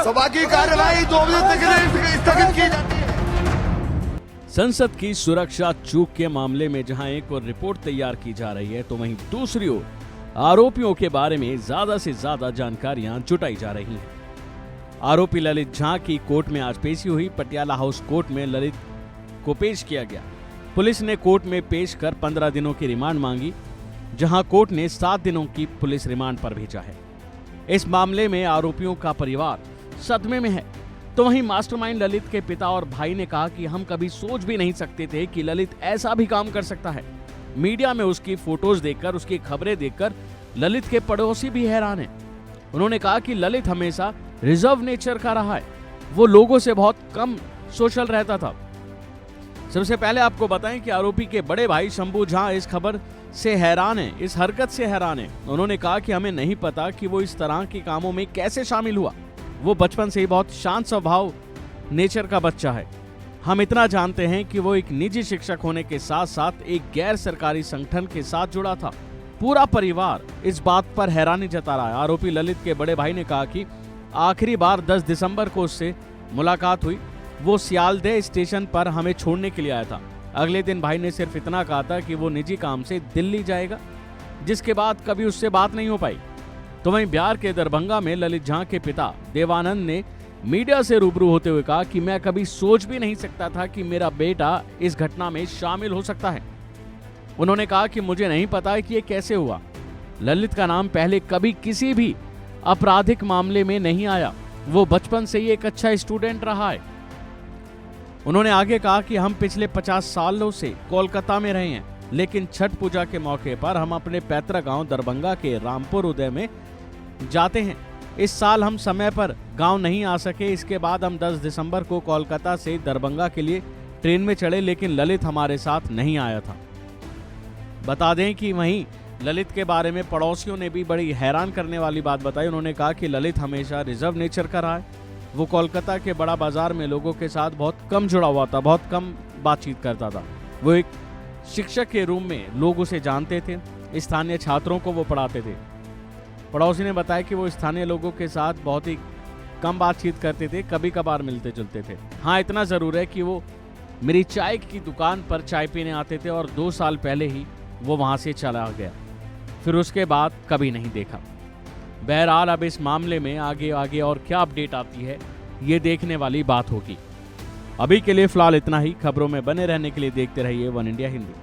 तो बाकी कार्रवाई 2 बजे तक के लिए स्थगित की जाती है। संसद की सुरक्षा चूक के मामले में जहां एक और रिपोर्ट तैयार की जा रही है, तो वहीं दूसरी ओर आरोपियों के बारे में ज्यादा से ज्यादा जानकारियां जुटाई जा रही हैं। आरोपी ललित झा की कोर्ट में आज पेशी हुई। पटियाला हाउस कोर्ट में ललित को पेश किया गया। पुलिस ने कोर्ट में पेश कर 15 दिनों की रिमांड मांगी, जहां कोर्ट ने 7 दिनों की पुलिस रिमांड पर भेजा है। इस मामले में आरोपियों का परिवार सदमे में है। तो वहीं मास्टरमाइंड ललित के पिता और भाई ने कहा कि हम कभी सोच भी नहीं सकते थे कि ललित ऐसा भी काम कर सकता है। मीडिया में उसकी फोटोज देखकर, उसकी खबरें देखकर ललित के पड़ोसी भी हैरान हैं। उन्होंने कहा कि ललित हमेशा रिजर्व नेचर का रहा है। वो लोगों से बहुत कम सोशल रहता था। सबसे पहले आपको बताएं कि आरोपी के बड़े भाई शंभू झा इस खबर से हैरान है, इस हरकत से हैरान है। उन्होंने कहा कि हमें नहीं पता कि वो इस तरह के कामों में कैसे शामिल हुआ। वो बचपन से ही बहुत शांत स्वभाव नेचर का बच्चा है। हम इतना जानते हैं कि वो एक निजी शिक्षक होने के साथ साथ एक गैर सरकारी संगठन के साथ जुड़ा था। पूरा परिवार इस बात पर हैरानी जता रहा है। आरोपी ललित के बड़े भाई ने कहा कि आखिरी बार 10 दिसंबर को उससे मुलाकात हुई। वो सियालदह स्टेशन पर हमें छोड़ने के लिए आया था। अगले दिन भाई ने सिर्फ इतना कहा था कि वो निजी काम से दिल्ली जाएगा, जिसके बाद कभी उससे बात नहीं हो पाई। तो वहीं बिहार के दरभंगा में ललित झा के पिता देवानंद ने मीडिया से रूबरू होते हुए कहा कि मैं कभी सोच भी नहीं सकता था कि मेरा बेटा इस घटना में शामिल हो सकता है। उन्होंने कहा कि मुझे नहीं पता है कि ये कैसे हुआ। ललित का नाम पहले कभी किसी भी आपराधिक मामले में नहीं आया। वो बचपन से ही एक अच्छा स्टूडेंट रहा है। उन्होंने आगे कहा कि हम पिछले 50 सालों से कोलकाता में रहे हैं, लेकिन छठ पूजा के मौके पर हम अपने पैतृक गांव दरभंगा के रामपुर उदय में जाते हैं। इस साल हम समय पर गांव नहीं आ सके। इसके बाद हम 10 दिसंबर को कोलकाता से दरभंगा के लिए ट्रेन में चढ़े, लेकिन ललित हमारे साथ नहीं आया था। बता दें कि वहीं ललित के बारे में पड़ोसियों ने भी बड़ी हैरान करने वाली बात बताई। उन्होंने कहा कि ललित हमेशा रिजर्व नेचर का रहा है। वो कोलकाता के बड़ा बाजार में लोगों के साथ बहुत कम जुड़ा हुआ था, बहुत कम बातचीत करता था। वो एक शिक्षक के रूप में लोग उसे जानते थे। स्थानीय छात्रों को वो पढ़ाते थे। पड़ोसी ने बताया कि वो स्थानीय लोगों के साथ बहुत ही कम बातचीत करते थे, कभी कभार मिलते जुलते थे। हाँ, इतना ज़रूर है कि वो मेरी चाय की दुकान पर चाय पीने आते थे और 2 साल पहले ही वो वहाँ से चला गया। फिर उसके बाद कभी नहीं देखा। बहरहाल अब इस मामले में आगे और क्या अपडेट आती है, ये देखने वाली बात होगी। अभी के लिए फिलहाल इतना ही। खबरों में बने रहने के लिए देखते रहिए वन इंडिया हिंदी।